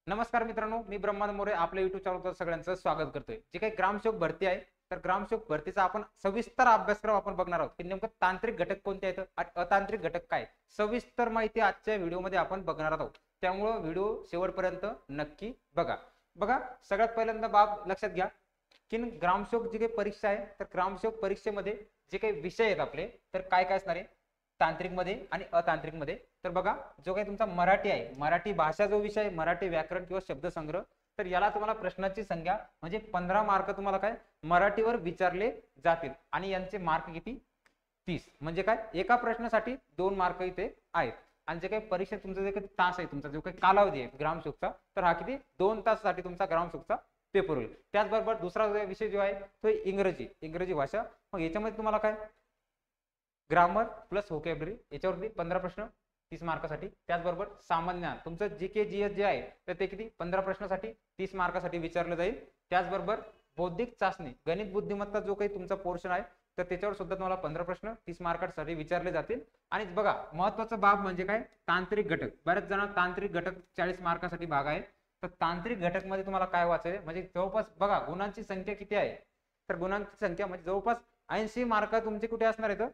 नमस्कार मित्रांनो, मी ब्रह्मानंद मोरे आपल्या युट्यूब चॅनलवर सगळ्यांचं स्वागत करतोय. जे काही ग्रामसेवक भरती आहे, तर ग्रामसेवक भरतीचा आपण सविस्तर अभ्यासक्रम आपण बघणार आहोत की नेमकं तांत्रिक घटक कोणते आहेत आणि अतांत्रिक घटक काय, सविस्तर माहिती आजच्या व्हिडिओमध्ये आपण बघणार आहोत. त्यामुळे व्हिडिओ शेवटपर्यंत नक्की बघा. बघा, सगळ्यात पहिल्यांदा बाब लक्षात घ्या की ग्रामसेवक जी काही परीक्षा आहे, तर ग्रामसेवक परीक्षेमध्ये जे काही विषय आहेत आपले, तर काय काय असणार आहे तांत्रिक मध्ये आणि अतांत्रिक मध्ये. तर बघा, जो काही तुमचा मराठी आहे, मराठी भाषा जो विषय, मराठी व्याकरण किंवा शब्दसंग्रह, तर याला तुम्हाला प्रश्नाची संख्या म्हणजे 15 मार्क तुम्हाला काय मराठीवर विचारले जातील आणि यांचे मार्क किती 30. म्हणजे काय एका प्रश्नासाठी 2 मार्क इथे आहेत. आणि जे काही परीक्षा तुमचा जे काही तास आहे, तुमचा जो काही कालावधी आहे ग्रामसेवकचा, तर हा किती 2 तासासाठी तुमचा ग्रामसेवकचा पेपर होईल. त्याचबरोबर दुसरा विषय जो आहे तो इंग्रजी भाषा. मग याच्यामध्ये तुम्हाला काय ग्रामर प्लस व्होकॅब्युलरी, याच्यावरती 15 प्रश्न 30 मार्कासाठी. त्याचबरोबर सामान्य ज्ञान तुमचं जीके जीएस जे आहे, तर ते किती 15 प्रश्नासाठी 30 मार्कासाठी विचारलं जाईल. त्याचबरोबर बौद्धिक चाचणी, गणित बुद्धिमत्ता जो काही तुमचा पोर्शन आहे, तर त्याच्यावर सुद्धा तुम्हाला 15 प्रश्न 30 मार्कासाठी विचारले जातील. आणि बघा, महत्वाचा बाब म्हणजे काय तांत्रिक घटक. बऱ्याच जण तांत्रिक घटक 40 मार्कासाठी भाग आहे, तर तांत्रिक घटक मध्ये तुम्हाला काय वाचायचं म्हणजे जवळपास बघा गुणांची संख्या किती आहे, तर गुणांची संख्या म्हणजे जवळपास 80 मार्क तुमचे कुठे असणार आहेत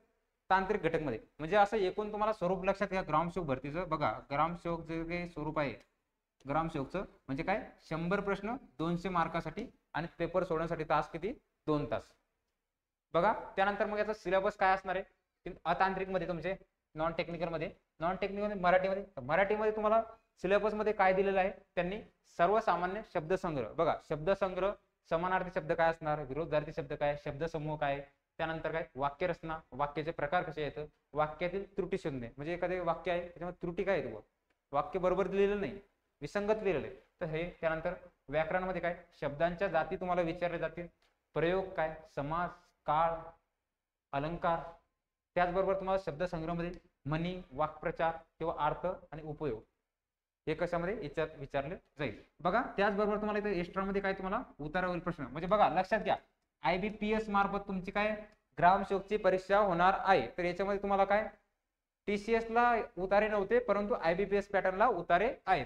तांत्रिक घटक मध्ये. म्हणजे असं एकूण तुम्हाला स्वरूप लक्षात घ्या ग्रामसेवक भरतीचं. बघा, ग्रामसेवक जे काही स्वरूप आहे ग्रामसेवकचं म्हणजे काय 100 प्रश्न 200 मार्कासाठी आणि पेपर सोडवण्यासाठी तास किती 2 तास. बघा, त्यानंतर मग याचा सिलेबस काय असणार आहे अतांत्रिक मध्ये तुमचे, नॉन टेक्निकल मध्ये मराठीमध्ये तुम्हाला सिलेबस मध्ये काय दिलेलं आहे त्यांनी, सर्वसामान्य शब्दसंग्रह. बघा, शब्दसंग्रह, समानार्थी शब्द काय असणार, विरोधार्थी शब्द काय, शब्दसमूह काय, त्यानंतर काय वाक्यरचना, वाक्याचे प्रकार कसे आहेत, वाक्यातील त्रुटी शोधणे म्हणजे एखादे वाक्य आहे त्याच्यामध्ये त्रुटी काय आहे, वाक्य बरोबर दिलेलं नाही, विसंगत लिहिलेलं आहे, तर हे. त्यानंतर व्याकरणामध्ये काय शब्दांच्या जाती तुम्हाला विचारले जातील, प्रयोग काय, समास, काळ, अलंकार. त्याचबरोबर तुम्हाला शब्दसंग्रहामध्ये म्हणी, वाक्प्रचार किंवा अर्थ आणि उपयोग हे कशामध्ये याच्यात विचारले जाईल. बघा, त्याचबरोबर तुम्हाला इथे एक्स्ट्रा मध्ये काय तुम्हाला उतारावरील प्रश्न म्हणजे बघा लक्षात घ्या, IBPS मार्फत तुमची काय ग्रामसेवकची परीक्षा होणार आहे. तर याच्यामध्ये तुम्हाला काय TCS ला उतारे नव्हते, परंतु IBPS पॅटर्नला उतारे आहेत.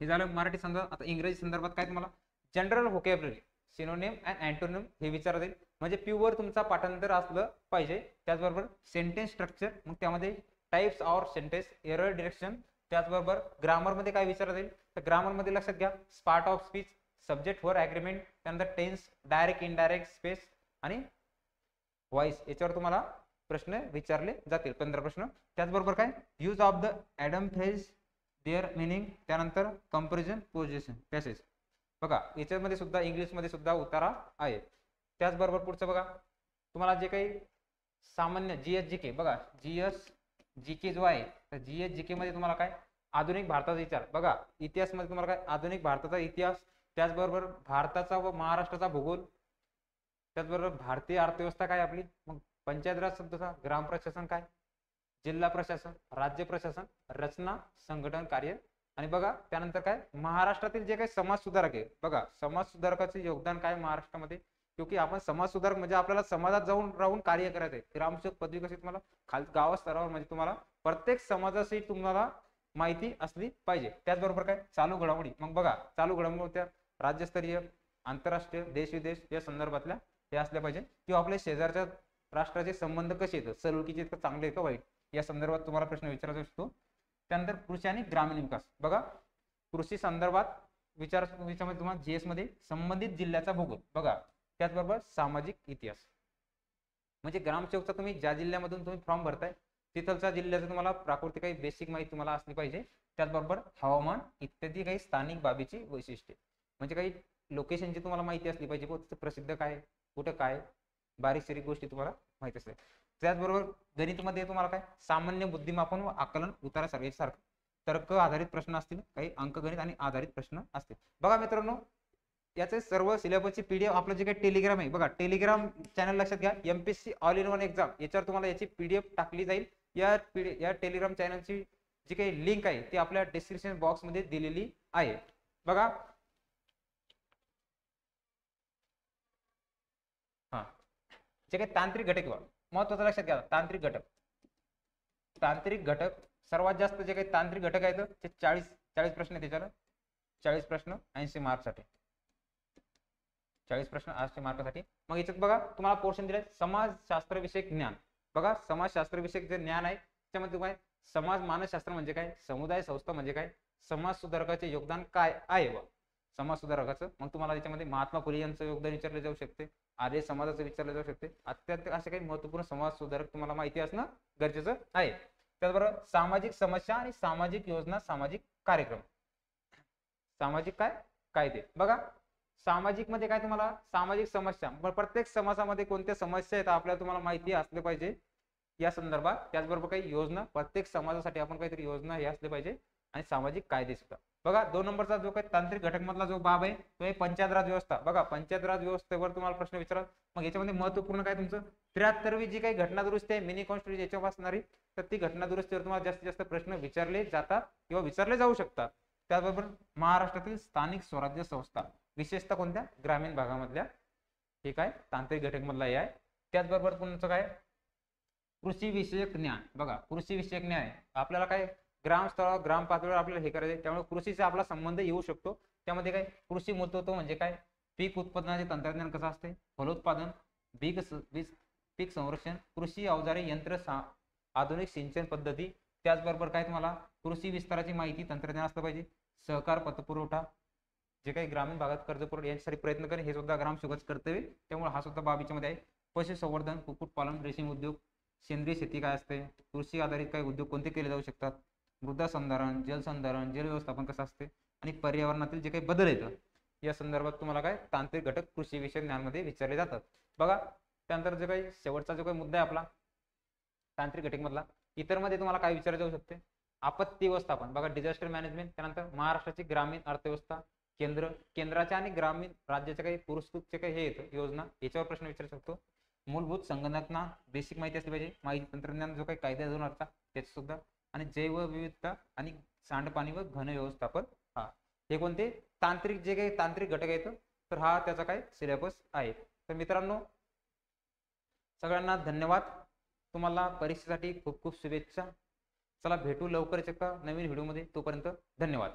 हे झालं मराठी संदर्भ. आता इंग्रजी संदर्भात काय तुम्हाला general vocabulary, synonym and antonym हे विचारलं जाईल. म्हणजे प्युअर तुमचा पाठांतर असलं पाहिजे. त्याचबरोबर सेंटेन्स स्ट्रक्चर, मग त्यामध्ये types or sentence, error direction. त्याचबरोबर ग्रामर मध्ये काय विचारलं जाईल, तर ग्रामर मध्ये लक्षात घ्या पार्ट ऑफ स्पीच, सब्जेक्ट वर ऍग्रीमेंट, त्यानंतर टेन्स, डायरेक्ट इनडायरेक्ट, स्पेस आणि व्हॉइस, याच्यावर तुम्हाला प्रश्न विचारले जातील 15 प्रश्न. त्याचबरोबर काय use of the Adam phrase, their meaning, त्यानंतर कंपॅरिझन पोझिशन पॅसेज. बघा, याच्यामध्ये सुद्धा इंग्लिश मध्ये सुद्धा उतारा आहे. त्याचबरोबर पुढचं बघा, तुम्हाला जे काही सामान्य जीएस जीके, बघा जीएस जीके जो आहे, तर जीएस जीके मध्ये तुम्हाला काय आधुनिक भारताचा विचार. बघा, इतिहास मध्ये तुम्हाला काय आधुनिक भारताचा इतिहास, त्याचबरोबर भारताचा व महाराष्ट्राचा भूगोल, त्याचबरोबर भारतीय अर्थव्यवस्था काय आपली, मग पंचायत राज शब्दाचा, ग्राम प्रशासन काय, जिल्हा प्रशासन, राज्य प्रशासन, रचना, संघटन कार्य. आणि बघा त्यानंतर काय महाराष्ट्रातील जे काही समाज सुधारक आहे, बघा समाज सुधारकाचे योगदान काय महाराष्ट्रामध्ये, क्योंकि आपण समाज सुधारक म्हणजे आपल्याला समाजात जाऊन राहून कार्य करायचं आहे. ग्रामसेवक पदवी कशी तुम्हाला गाव स्तरावर म्हणजे तुम्हाला प्रत्येक समाजाशी तुम्हाला माहिती असली पाहिजे. त्याचबरोबर काय चालू घडामोडी, मग बघा चालू घडामोडी त्या राज्यस्तरीय, आंतरराष्ट्रीय, देश विदेश या संदर्भातल्या हे असल्या पाहिजे. किंवा आपल्या शेजारच्या राष्ट्राचे संबंध कसे आहेत, सलोखीचे चांगले का वाईट, या संदर्भात तुम्हाला प्रश्न विचारायचा असतो. त्यानंतर कृषी आणि ग्रामीण विकास. बघा, कृषी संदर्भात विचारामध्ये तुम्हाला जीएस मध्ये संबंधित जिल्ह्याचा भूगोल. बघा, त्याचबरोबर सामाजिक इतिहास. म्हणजे ग्रामसेवकचा तुम्ही ज्या जिल्ह्यामधून तुम्ही फॉर्म भरताय तिथलच्या जिल्ह्याचं तुम्हाला प्राकृतिक काही बेसिक माहिती तुम्हाला असली पाहिजे. त्याचबरोबर हवामान इत्यादी काही स्थानिक बाबीची वैशिष्ट्ये, म्हणजे काही लोकेशनची तुम्हाला माहिती असली पाहिजे, प्रसिद्ध काय, कुठं काय, बारीक सारीक गोष्टी तुम्हाला माहिती असते. त्याचबरोबर गणितमध्ये तुम्हाला काय सामान्य बुद्धिमापन व आकलन, उतारा सारखं तर्क आधारित प्रश्न असतील, काही अंकगणित आणि आधारित प्रश्न असतील. बघा मित्रांनो, याचे सर्व सिलेबसची पीडीएफ आपलं जे काही टेलिग्राम आहे, बघा टेलिग्राम चॅनल लक्षात घ्या, MPSC all in one exam, याच्यावर तुम्हाला याची पीडीएफ टाकली जाईल. या टेलिग्राम चॅनलची जी काही लिंक आहे ती आपल्या डिस्क्रिप्शन बॉक्स मध्ये दिलेली आहे. बघा, हा जे काही तांत्रिक घटक महत्वाचं लक्षात घ्या, तांत्रिक घटक सर्वात जास्त जे काही तांत्रिक घटक आहेत ते 40 प्रश्न आहेत त्याच्यावर. 40 प्रश्न 80 मार्कसाठी, 40 प्रश्न 80 मार्कासाठी. मग याच्यात बघा तुम्हाला पोर्शन दिलाय समाजशास्त्र विषयक ज्ञान. बघा समाजशास्त्र विषयक जे ज्ञान आहे त्यामध्ये काय, समाज मानसशास्त्र म्हणजे काय, समुदाय संस्था म्हणजे काय, समाज सुधारकाचे योगदान काय आहे व समाज सुधारकाचं. मग तुम्हाला याच्यामध्ये महात्मा फुले यांचं योगदान विचारले जाऊ शकते, आर्य समाजाचं विचारले जाऊ शकते. अत्यंत असे काही महत्वपूर्ण समाज सुधारक तुम्हाला माहिती असणं गरजेचं आहे. त्याचबरोबर सामाजिक समस्या आणि सामाजिक योजना, सामाजिक कार्यक्रम, सामाजिक काय कायदे. बघा सामाजिक मध्ये काय, तुम्हाला सामाजिक समस्या, प्रत्येक समाजामध्ये कोणत्या समस्या आहेत आपल्याला तुम्हाला माहिती असले पाहिजे या संदर्भात. त्याचबरोबर काही योजना, प्रत्येक समाजासाठी आपण काहीतरी योजना हे असले पाहिजे, आणि सामाजिक कायदे सुद्धा. बघा 2 नंबरचा जो काही तांत्रिक घटक मधला जो बाब आहे तो आहे पंचायत राज व्यवस्था. बघा पंचायत राज व्यवस्थेवर तुम्हाला प्रश्न विचारतात. मग याच्यामध्ये महत्वपूर्ण काय तुमचं 73वी जी काही घटना दुरुस्ती आहे मिनी कॉन्स्टिट्यूशन याच्यावर असणारी, तर ती घटना दुरुस्तीवर तुम्हाला जास्तीत जास्त प्रश्न विचारले जातात किंवा विचारले जाऊ शकतात. त्याचबरोबर महाराष्ट्रातील स्थानिक स्वराज्य संस्था, विशेषतः कोणत्या, ग्रामीण भागामधल्या, हे काय तांत्रिक घटक मधला हे आहे. त्याचबरोबर तुमचं काय कृषी विषयक ज्ञान. बघा कृषी विषयक ज्ञान आपल्याला काय ग्राम स्तरावर, ग्राम पातळीवर आपल्याला हे करायचे, त्यामुळे कृषीचा आपला संबंध येऊ शकतो. त्यामध्ये काय कृषी मूलतत्व म्हणजे काय, पीक उत्पादनाचे तंत्रज्ञान कसं असते, फलोत्पादन, पीक संरक्षण, कृषी अवजारे, यंत्र, आधुनिक सिंचन पद्धती. त्याचबरोबर काय तुम्हाला कृषी विस्ताराची माहिती तंत्रज्ञान असलं पाहिजे, सहकार पतपुरवठा, जे काही ग्रामीण भागात कर्ज पुरवठा यासाठी प्रयत्न करणे, हे सुद्धा ग्रामसेवकाचं कर्तव्य, त्यामुळे हा सुद्धा बाबीच्या मध्ये आहे. पशुसंवर्धन, कुक्कुटपालन, रेशीम उद्योग, सेंद्रिय शेती काय असते, कृषी आधारित काही उद्योग कोणते केले जाऊ शकतात, मृदा संधारण, जलसंधारण, जल व्यवस्थापन कसं असते, आणि पर्यावरणातील जे काही बदल येतं या संदर्भात तुम्हाला काय तांत्रिक घटक कृषी विषय ज्ञानमध्ये विचारले जातात. बघा त्यानंतर जो काही शेवटचा जो काही मुद्दा आहे आपला तांत्रिक घटक मधला, इतर मध्ये तुम्हाला काय विचारले जाऊ शकते, आपत्ती व्यवस्थापन. बघा डिझास्टर मॅनेजमेंट. त्यानंतर महाराष्ट्राची ग्रामीण अर्थव्यवस्था, केंद्राच्या आणि ग्रामीण राज्याच्या काही पुरस्कृत काही हे येतं योजना, याच्यावर प्रश्न विचारू शकतो. मूलभूत संगणना बेसिक माहिती असली पाहिजे, माहिती तंत्रज्ञान जो काही कायदा 2008 त्याचं सुद्धा, आणि जैवविविधता आणि सांडपाणी व घन व्यवस्थापन. हा हे कोणते तांत्रिक जे काही तांत्रिक घटक आहेत, तर हा त्याचा काय सिलेबस आहे. तर मित्रांनो सगळ्यांना धन्यवाद, तुम्हाला परीक्षेसाठी खूप खूप शुभेच्छा. चला भेटू लवकरच एका नवीन व्हिडिओमध्ये, तोपर्यंत धन्यवाद.